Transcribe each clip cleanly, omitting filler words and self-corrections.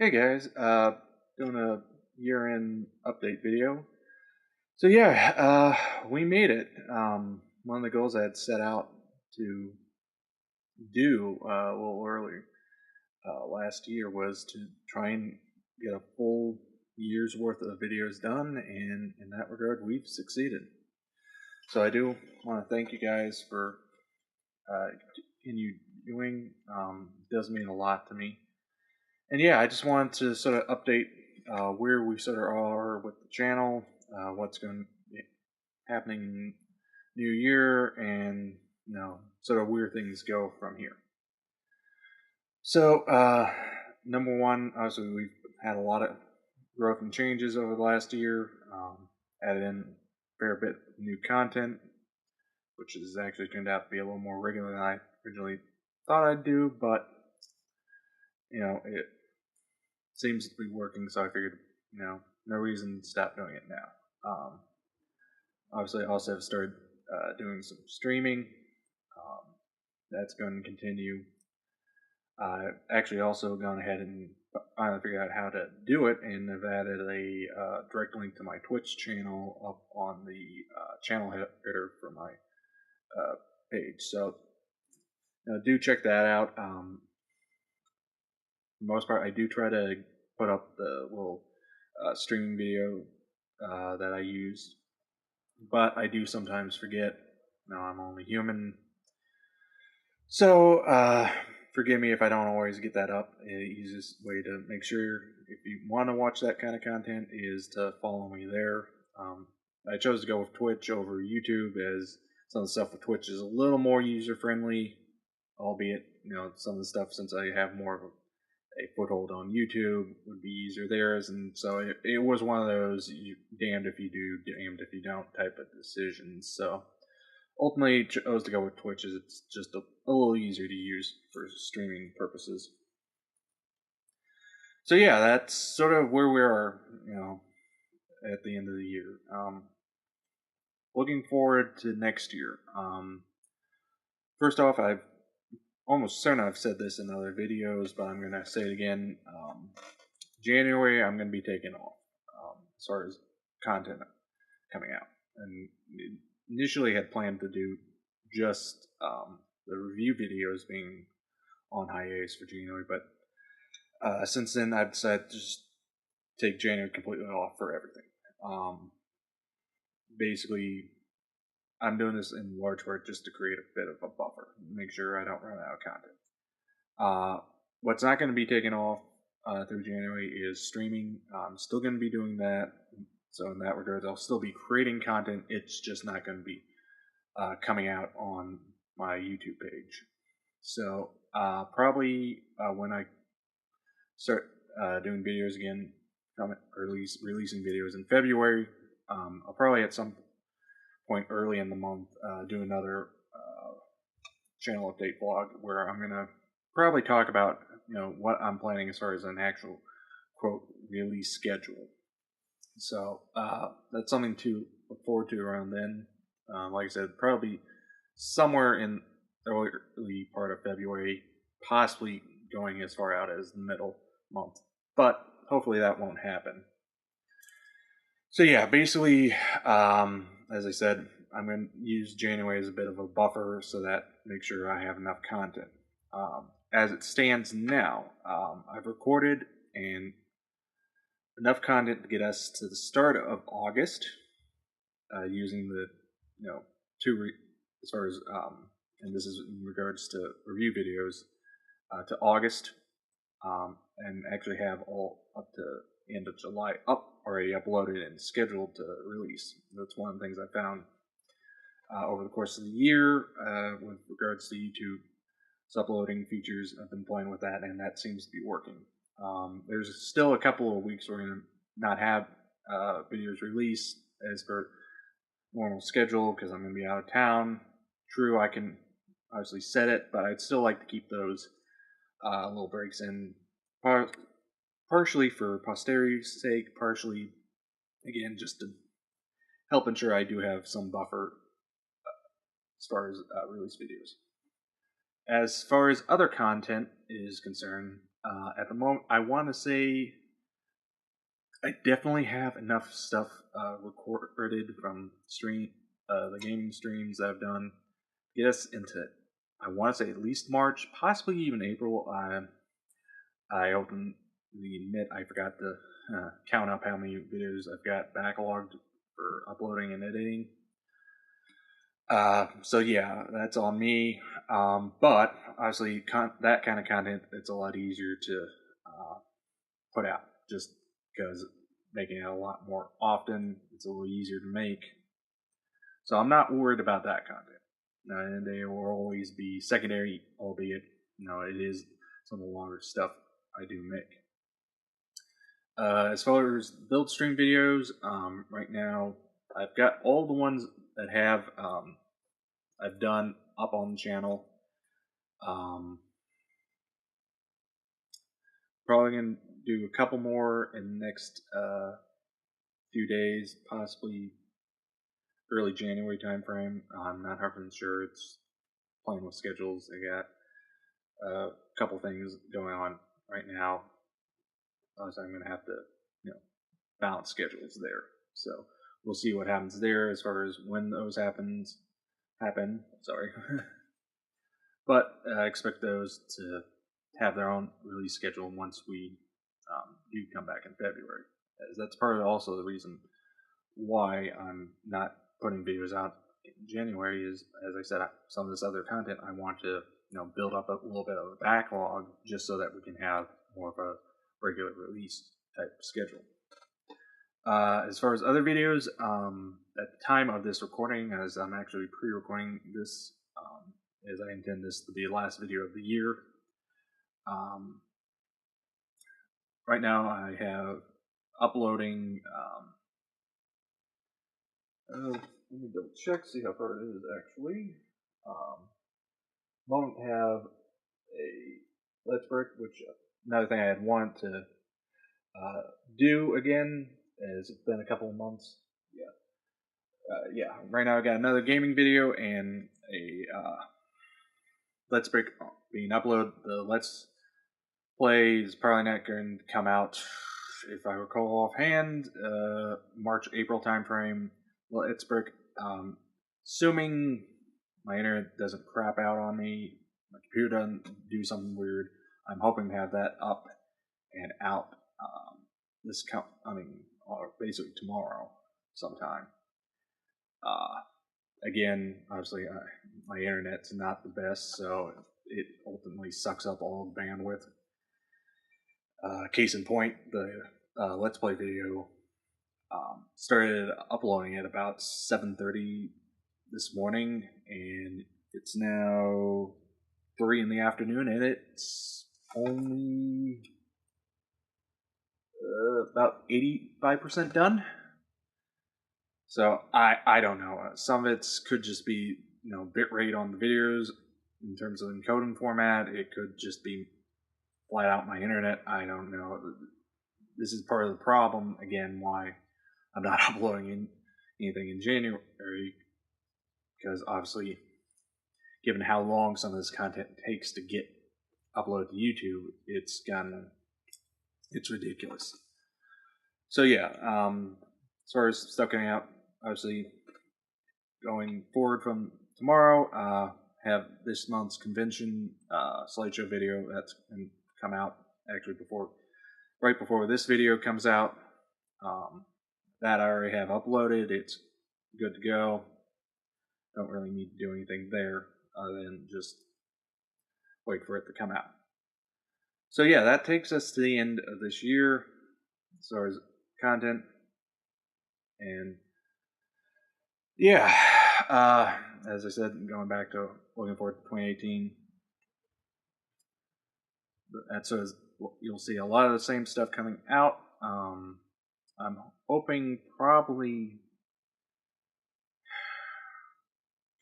Hey guys, doing a year-end update video. So yeah, we made it. One of the goals I had set out to do a little earlier last year was to try and get a full year's worth of videos done, and in that regard, we've succeeded. So I do want to thank you guys for continuing. It does mean a lot to me. And yeah, I just wanted to sort of update where we sort of are with the channel, what's going to be happening in New Year, and sort of where things go from here. So, number one, obviously we've had a lot of growth and changes over the last year. Added in a fair bit of new content, which has actually turned out to be a little more regular than I originally thought I'd do, but it seems to be working, so I figured, no reason to stop doing it now. Obviously, I also have started doing some streaming. That's going to continue. I've actually also gone ahead and finally figured out how to do it, and I've added a direct link to my Twitch channel up on the channel header for my page. So do check that out. For the most part, I do try to put up the little streaming video that I use, but I do sometimes forget. I'm only human, so forgive me if I don't always get that up. The easiest way to make sure, if you want to watch that kind of content, is to follow me there. I chose to go with Twitch over YouTube, as some of the stuff with Twitch is a little more user friendly, albeit some of the stuff, since I have more of a foothold on YouTube, would be easier there. And so it was one of those damned if you do, damned if you don't type of decisions. So ultimately chose to go with Twitch, as it's just a little easier to use for streaming purposes. So yeah, that's sort of where we are, at the end of the year. Looking forward to next year. First off, I've almost certain I've said this in other videos, but I'm going to say it again. January, I'm going to be taking off as far as content coming out. And initially had planned to do just the review videos being on hiatus for January, but since then I've decided to just take January completely off for everything. Basically, I'm doing this in large part just to create a bit of a buffer, make sure I don't run out of content. What's not going to be taken off through January is streaming. I'm still going to be doing that. So in that regard, I'll still be creating content. It's just not going to be coming out on my YouTube page. So probably when I start doing videos again, releasing videos in February, I'll probably at some point early in the month do another channel update vlog where I'm going to probably talk about what I'm planning as far as an actual quote release schedule. So that's something to look forward to around then. Like I said, probably somewhere in the early part of February, possibly going as far out as the middle month, but hopefully that won't happen. So yeah, basically, as I said, I'm going to use January as a bit of a buffer so that make sure I have enough content. As it stands now, I've recorded and enough content to get us to the start of August, using the as far as and this is in regards to review videos, to August, and actually have all up to end of July already uploaded and scheduled to release. That's one of the things I found over the course of the year with regards to YouTube's uploading features. I've been playing with that, and that seems to be working. There's still a couple of weeks we're going to not have videos released as per normal schedule because I'm going to be out of town. True, I can obviously set it, but I'd still like to keep those little breaks in, partially for posterity's sake, partially, again, just to help ensure I do have some buffer as far as release videos. As far as other content is concerned, At the moment, I want to say I definitely have enough stuff recorded from the gaming streams that I've done. Get us into, I want to say at least March, possibly even April. I openly admit I forgot to count up how many videos I've got backlogged for uploading and editing. So yeah, that's on me. But obviously, that kind of content, it's a lot easier to put out, just because making it a lot more often, it's a little easier to make. So I'm not worried about that content. And they will always be secondary, albeit it is some of the longer stuff I do make. As far as build stream videos, right now I've got all the ones that have I've done up on the channel. Probably gonna do a couple more in the next few days, possibly early January time frame. I'm not 100% sure. It's playing with schedules. I got a couple things going on right now. So I'm gonna have to balance schedules there. So we'll see what happens there as far as when those happen. Sorry, but I expect those to have their own release schedule once we do come back in February. As that's part of also the reason why I'm not putting videos out in January is, as I said, some of this other content I want to build up a little bit of a backlog just so that we can have more of a regular release type schedule. As far as other videos, at the time of this recording, as I'm actually pre-recording this, as I intend this to be the last video of the year, right now I have uploading, let me double check, see how far it is actually. Won't have a Let's Brick, which another thing I had wanted to do again, as it's been a couple of months. Yeah, right now I got another gaming video and a Let's Break being uploaded. The Let's Play is probably not going to come out, if I recall offhand, March, April timeframe. Let's Break, assuming my internet doesn't crap out on me, my computer doesn't do something weird, I'm hoping to have that up and out basically tomorrow sometime. Again, obviously, my internet's not the best, so it ultimately sucks up all the bandwidth. Case in point, the Let's Play video started uploading at about 7:30 this morning, and it's now 3 in the afternoon, and it's only about 85% done. So I don't know. Some of it could just be bitrate on the videos in terms of encoding format. It could just be flat out my internet. I don't know. This is part of the problem again why I'm not uploading anything in January, because obviously, given how long some of this content takes to get uploaded to YouTube, it's ridiculous. So yeah, as far as stuff coming out, obviously going forward from tomorrow, have this month's convention slideshow video that's going to come out actually right before this video comes out. That I already have uploaded. It's good to go. Don't really need to do anything there other than just wait for it to come out. So yeah, that takes us to the end of this year as far as content. And yeah, as I said, going back to looking forward to 2018, that's sort of, you'll see a lot of the same stuff coming out. I'm hoping probably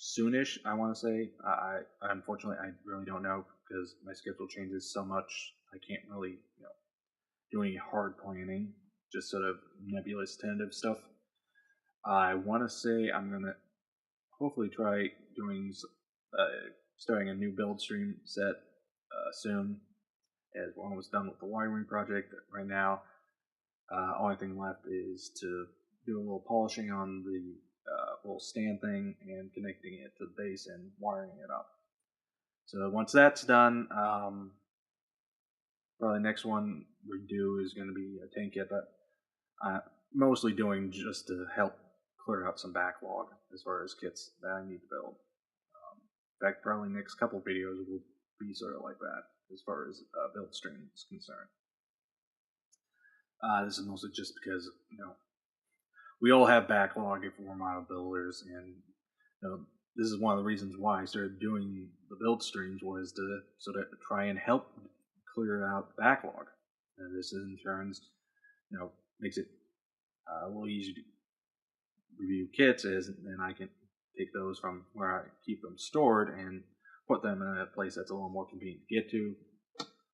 soonish, I want to say. I unfortunately, I really don't know because my schedule changes so much. I can't really do any hard planning, just sort of nebulous, tentative stuff. I want to say I'm going to hopefully try doing starting a new build stream set soon. as we're almost done with the wiring project right now. Only thing left is to do a little polishing on the little stand thing and connecting it to the base and wiring it up. So once that's done, probably the next one we do is going to be a tank kit that I'm mostly doing just to help clear out some backlog as far as kits that I need to build. In fact, probably next couple videos will be sort of like that as far as build stream is concerned. This is mostly just because, we all have backlog if we're model builders, and this is one of the reasons why I started doing the build streams, was to sort of try and help clear out the backlog. And this in turn, makes it a little easier to review kits, and then I can take those from where I keep them stored and put them in a place that's a little more convenient to get to,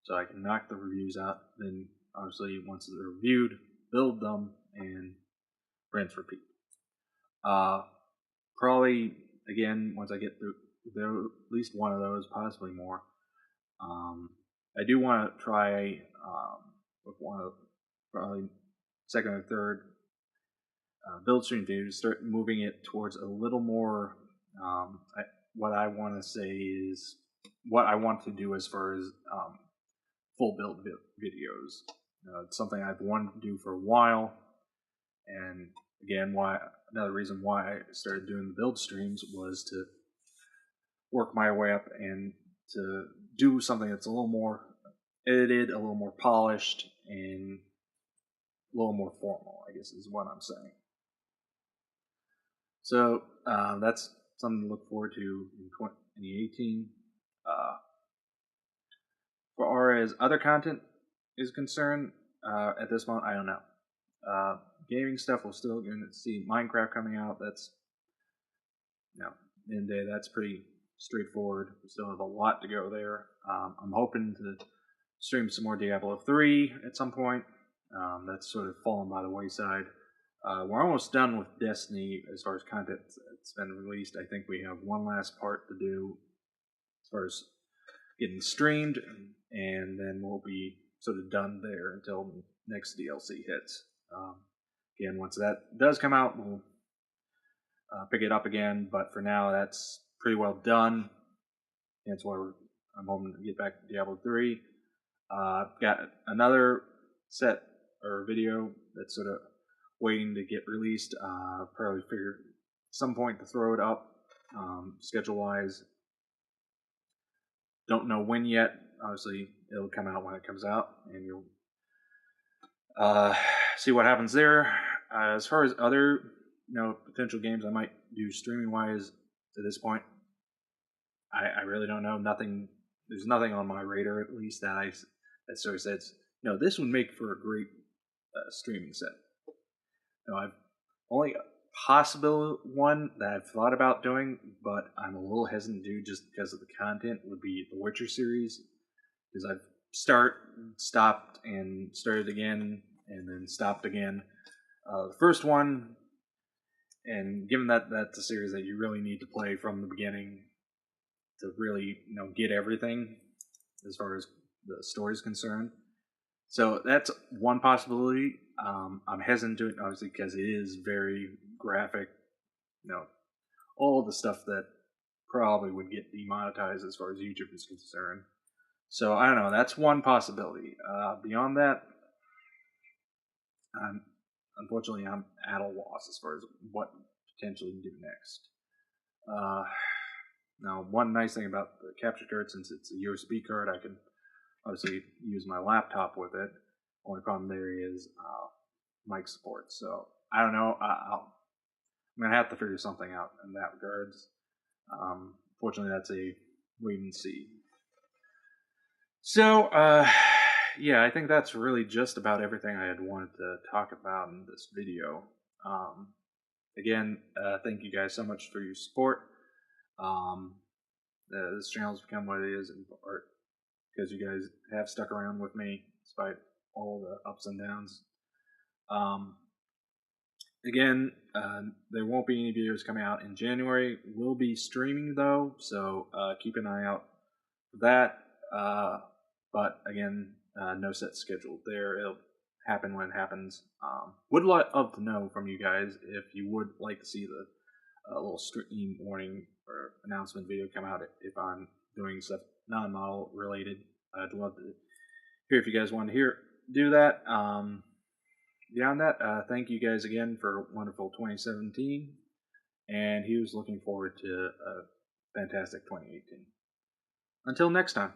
so I can knock the reviews out. Then obviously once they're reviewed, build them and rinse repeat. Probably again, once I get through at least one of those, possibly more, I do want to try with one of probably second or third build stream to start moving it towards a little more what I want to say is what I want to do as far as full build videos. It's something I've wanted to do for a while, and again, another reason why I started doing the build streams was to work my way up and to do something that's a little more edited, a little more polished, and a little more formal, I guess is what I'm saying. So that's something to look forward to in 2018. As far as other content is concerned, at this moment, I don't know. Gaming stuff, we're still going to see Minecraft coming out. That's, in the day, that's pretty straightforward. We still have a lot to go there. I'm hoping to stream some more Diablo 3 at some point. That's sort of fallen by the wayside. We're almost done with Destiny as far as content that's been released. I think we have one last part to do as far as getting streamed, and then we'll be sort of done there until next DLC hits. Again, once that does come out, we'll pick it up again, but for now, that's pretty well done. That's why I'm hoping to get back to Diablo 3. I've got another set or video that's sort of waiting to get released. Probably figure some point to throw it up, schedule-wise. Don't know when yet. Obviously, it'll come out when it comes out, and you'll see what happens there. As far as other, potential games I might do streaming-wise to this point, I really don't know. There's nothing on my radar, at least, that sort of says, this would make for a great streaming set. I've only possible one that I've thought about doing, but I'm a little hesitant to do just because of the content, would be the Witcher series, because I've stopped and started again and then stopped again. The first one, and given that that's a series that you really need to play from the beginning to really get everything as far as the story is concerned. So that's one possibility. I'm hesitant to it, obviously, because it is very graphic. All the stuff that probably would get demonetized as far as YouTube is concerned. So I don't know. That's one possibility. Beyond that, unfortunately, I'm at a loss as far as what potentially to do next. Now, one nice thing about the capture card, since it's a USB card, I can obviously use my laptop with it. Only problem there is mic support. So I don't know. I'm gonna have to figure something out in that regards. Fortunately, that's a wait and see. So yeah, I think that's really just about everything I had wanted to talk about in this video. Again, thank you guys so much for your support. This channel has become what it is in part because you guys have stuck around with me despite all the ups and downs. Again, there won't be any videos coming out in January. We'll be streaming though, so keep an eye out for that. But again, no set schedule there. It'll happen when it happens. Would love to know from you guys if you would like to see the little stream warning or announcement video come out if I'm doing stuff non-model related. I'd love to hear if you guys want to do that. Beyond that, thank you guys again for a wonderful 2017, and he was looking forward to a fantastic 2018. Until next time.